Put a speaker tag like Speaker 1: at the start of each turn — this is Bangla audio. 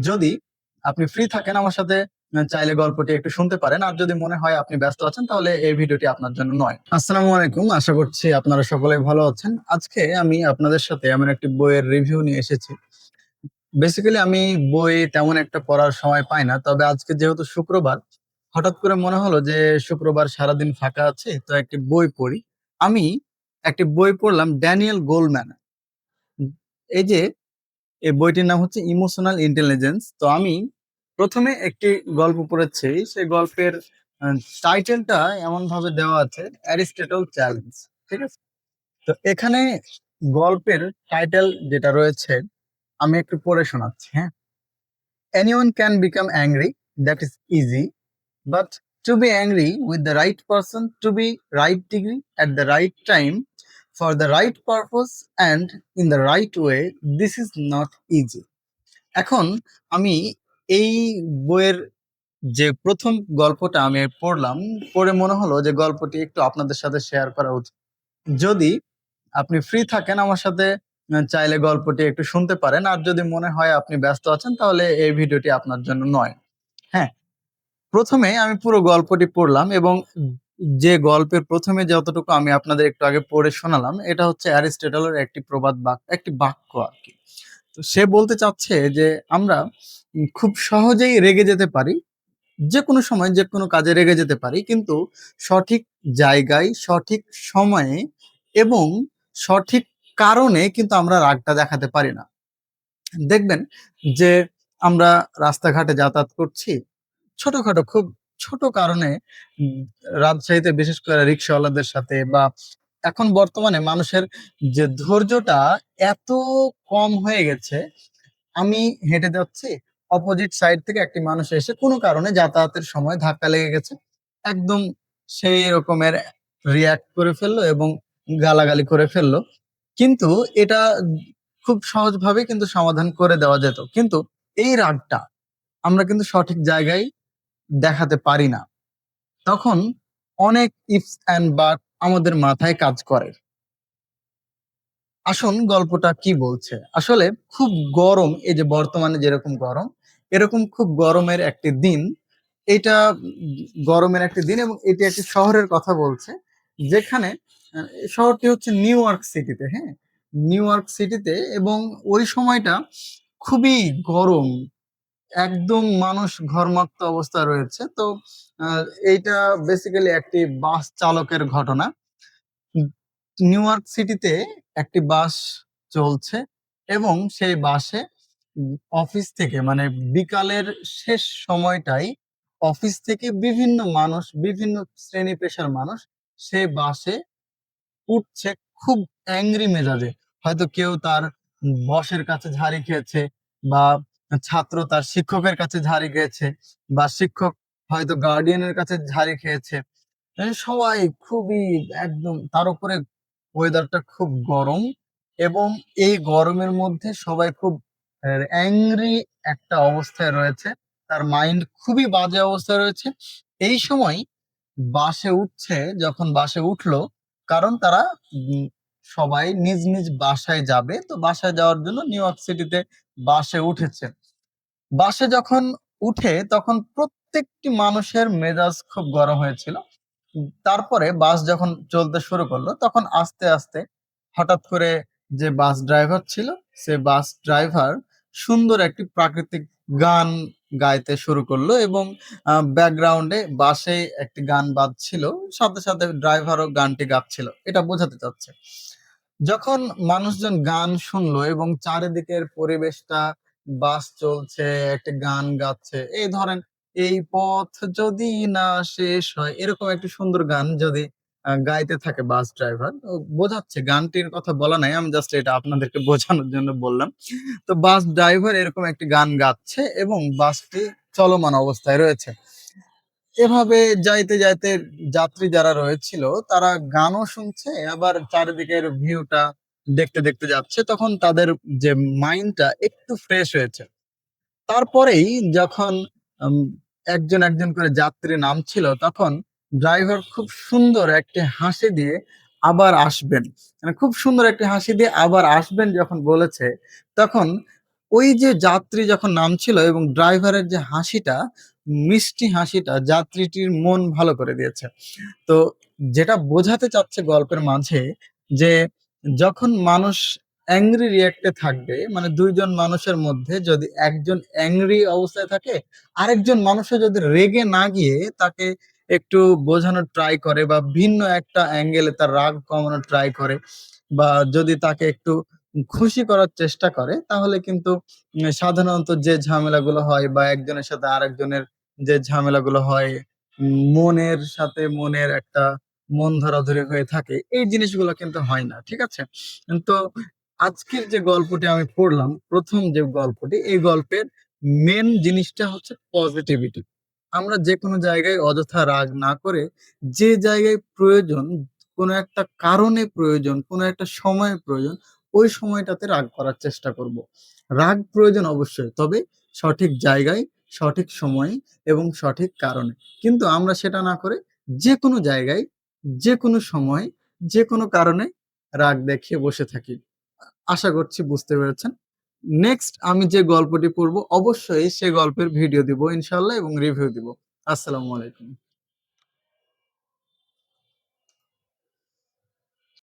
Speaker 1: যদি আপনি ফ্রি থাকেন আমার সাথে চাইলে গল্পটি একটু শুনতে পারেন। আর যদি মনে হয় আপনি ব্যস্ত আছেন তাহলে এই ভিডিওটি আপনার জন্য নয়। আসসালামু আলাইকুম। আশা করছি আপনারা সকলেই ভালো আছেন। আজকে আমি আপনাদের সাথে এমন একটি বইয়ের রিভিউ নিয়ে এসেছি। বেসিক্যালি আমি বই তেমন একটা পড়ার সময় পাই না। তবে আজকে যেহেতু শুক্রবার, হঠাৎ করে মনে হলো যে শুক্রবার সারাদিন ফাঁকা আছে, তো একটি বই পড়ি। আমি একটি বই পড়লাম ড্যানিয়েল গোলম্যান। এই যে এই বইটির নাম হচ্ছে ইমোশনাল ইন্টেলিজেন্স। তো আমি প্রথমে একটি গল্প পড়েছি। সেই গল্পের টাইটেলটা এমন ভাবে দেওয়া আছে, অ্যারিস্টটল চ্যালেঞ্জ। ঠিক আছে? তো এখানে গল্পের টাইটেল যেটা রয়েছে আমি একটু পড়ে শোনাচ্ছি। হ্যাঁ, anyone can become angry, that is easy, but to be angry with the right person, to be right degree at the right time, for the right purpose and in the right way, this is not easy. এখন আমি এই বইয়ের যে প্রথম গল্পটা আমি পড়লাম, পড়ে মনে হলো যে গল্পটি একটু আপনাদের সাথে শেয়ার করা উচিত। যদি আপনি ফ্রি থাকেন আমার সাথে চাইলে গল্পটি একটু শুনতে পারেন। আর যদি মনে হয় আপনি ব্যস্ত আছেন তাহলে এই ভিডিওটি আপনার জন্য নয়। হ্যাঁ, প্রথমে আমি পুরো গল্পটি পড়লাম এবং যে গল্পের প্রথমে যতটুকু আমি আপনাদের একটু আগে পড়ে শোনালাম, এটা হচ্ছে অ্যারিস্টটলের একটি প্রবাদ একটি বাক্য আরকি। তো সে বলতে চাচ্ছে যে আমরা খুব সহজেই রেগে যেতে পারি। যেকোনো সময় যেকোনো কাজে রেগে যেতে পারি। কিন্তু সঠিক জায়গায়, সঠিক সময়ে এবং সঠিক কারণে কিন্তু আমরা রাগটা দেখাতে পারি না। দেখবেন যে আমরা রাস্তাঘাটে যাতায়াত করছি, ছোটখাটো খুব ছোট কারণে উম রাজশাহীতে বিশেষ করে রিক্শাওয়ালাদের সাথে বা এখন বর্তমানে মানুষের যে ধৈর্যটা এত কম হয়ে গেছে, আমি হেঁটে যাচ্ছি, অপোজিট সাইড থেকে একটি মানুষ এসে কোনো কারণে যাতায়াতের সময় ধাক্কা লেগে গেছে। একদম সেই রকমের রিঅ্যাক্ট করে ফেললো এবং গালাগালি করে ফেললো। কিন্তু এটা খুব সহজভাবে কিন্তু সমাধান করে দেওয়া যেত। কিন্তু এই রাগটা আমরা কিন্তু সঠিক জায়গায় দেখাতে পারি না। তখন অনেক ইফস অ্যান্ড বাট আমাদের মাথায় কাজ করে। আসুন গল্পটা কি বলছে। আসলে খুব গরম, এই যে বর্তমানে যেরকম গরম, এরকম খুব গরমের একটি দিন। এটা গরমের একটি দিন এবং এটি একটি শহরের কথা বলছে। যেখানে শহরটি হচ্ছে নিউ ইয়র্ক সিটিতে, হ্যাঁ? নিউ ইয়র্ক সিটিতে এবং ওই সময়টা খুবই গরম। একদম মানুষ ঘর্মাক্ত অবস্থায় রয়েছে। তো আ এইটা বেসিক্যালি একটি বাস চালকের ঘটনা। উম নিউ ইয়র্ক সিটিতে একটি বাস চলছে এবং সেই বাসে অফিস থেকে মানে বিকালের শেষ সময়টায় অফিস থেকে বিভিন্ন মানুষ, বিভিন্ন শ্রেণী পেশার মানুষ সেই বাসে উঠছে খুব অ্যাংরি মেজাজে। হয়তো কেউ তার বসের কাছে ঝাড়ি খেয়েছে বা ছাত্র তার শিক্ষকের কাছে ঝাড়ি খেয়েছে বা শিক্ষক হয়তো গার্ডিয়ানের কাছে ঝাড়ি খেয়েছে। সবাই খুবই একদম তার উপরে ওয়েদারটা খুব গরম এবং এই গরমের মধ্যে সবাই খুব অ্যাংরি একটা অবস্থায় রয়েছে। তার মাইন্ড খুবই বাজে অবস্থায় রয়েছে। এই সময় বাসে উঠছে, যখন বাসে উঠলো, কারণ তারা উম সবাই নিজ, নিজ বাসায় যাবে। তো বাসায় যাওয়ার জন্য নিউ ইয়র্ক সিটিতে বাসে উঠেছে। বাসে যখন উঠে তখন প্রত্যেকটি মানুষের মেজাজ খুব গরম হয়েছিল। তারপরে বাস যখন চলতে শুরু করলো তখন আস্তে, আস্তে হঠাৎ করে যে বাস ড্রাইভার ছিল, সে বাস ড্রাইভার সুন্দর একটি প্রাকৃতিক গান গাইতে শুরু করলো এবং ব্যাকগ্রাউন্ডে বাসে একটি গান বাজছিল। সাথে, সাথে ড্রাইভারও গানটি গাচ্ছিল। এটা বোঝাতে চাচ্ছে। যখন মানুষজন গান শুনলো এবং চারিদিকের পরিবেশটা, বাস চলছে, একটা গান গাচ্ছে। এই ধরেন, "এই পথ যদি না শেষ হয়" এরকম একটি সুন্দর গান যদি গাইতে থাকে বাস ড্রাইভার, বোঝাচ্ছে, গানটির কথা বলা নাই। আমি জাস্ট এটা আপনাদেরকে বোঝানোর জন্য বললাম। তো বাস ড্রাইভার এরকম একটি গান গাচ্ছে এবং বাসটি চলমান অবস্থায় রয়েছে। এভাবে যাইতে, যাইতে যাত্রী যারা রয়েছিল তারা গানও শুনছে আবার চারিদিকের ভিউটা দেখতে, দেখতে যাচ্ছে। তখন তাদের যে মাইন্ডটা একটু ফ্রেশ হয়েছে। তারপরেই যখন আম একজন, একজন করে যাত্রী নামছিল তখন ড্রাইভার খুব সুন্দর একটি হাসি দিয়ে আবার আসবেন। মানে খুব সুন্দর একটি হাসি দিয়ে আবার আসবেন যখন বলেছে, তখন ওই যে যাত্রী যখন নামছিল এবং ড্রাইভারের যে হাসিটা, মিষ্টি হাসিটা যাত্রীটির মন ভালো করে দিয়েছে। তো যেটা বোঝাতে চাচ্ছে গল্পের মাঝে যে যখন মানুষ অ্যাংরি রিঅ্যাক্ট এ থাকবে, মানে ২ জন মানুষের মধ্যে যদি একজন অ্যাংরি অবস্থায় থাকে, আরেকজন মানুষও যদি রেগে না গিয়ে তাকে একটু বোঝানোর ট্রাই করে বা ভিন্ন একটা অ্যাঙ্গেলে তার রাগ কমানোর ট্রাই করে বা যদি তাকে একটু খুশি করার চেষ্টা করে, তাহলে কিন্তু সাধারণত যে ঝামেলাগুলো হয় বা একজনের সাথে আরেকজনের যে ঝামেলাগুলো হয়, মনের সাথে মনের একটা মন ধরাধরি হয়ে থাকে, এই জিনিসগুলো কিন্তু হয় না। ঠিক আছে? তো আজকের যে গল্পটি আমি পড়লাম, ১ম যে গল্পটি, এই গল্পের মেইন জিনিসটা হচ্ছে পজিটিভিটি। আমরা যেকোনো জায়গায় অযথা রাগ না করে, যে জায়গায় প্রয়োজন, কোনো একটা কারণে প্রয়োজন, কোনো একটা সময়ে প্রয়োজন, ওই সময়টাতে রাগ করার চেষ্টা করব। রাগ প্রয়োজন অবশ্যই, তবে সঠিক জায়গায়, সঠিক সময়ে এবং সঠিক কারণে। কিন্তু আমরা সেটা না করে যেকোনো জায়গায়, যেকোনো সময়, যেকোনো কারণে রাগ দেখিয়ে বসে থাকি। আশা করছি বুঝতে পেরেছেন। নেক্সট আমি যে গল্পটি পড়ব অবশ্যই সে গল্পের ভিডিও দিব ইনশাআল্লাহ এবং রিভিউ দিব। আসসালামু আলাইকুম।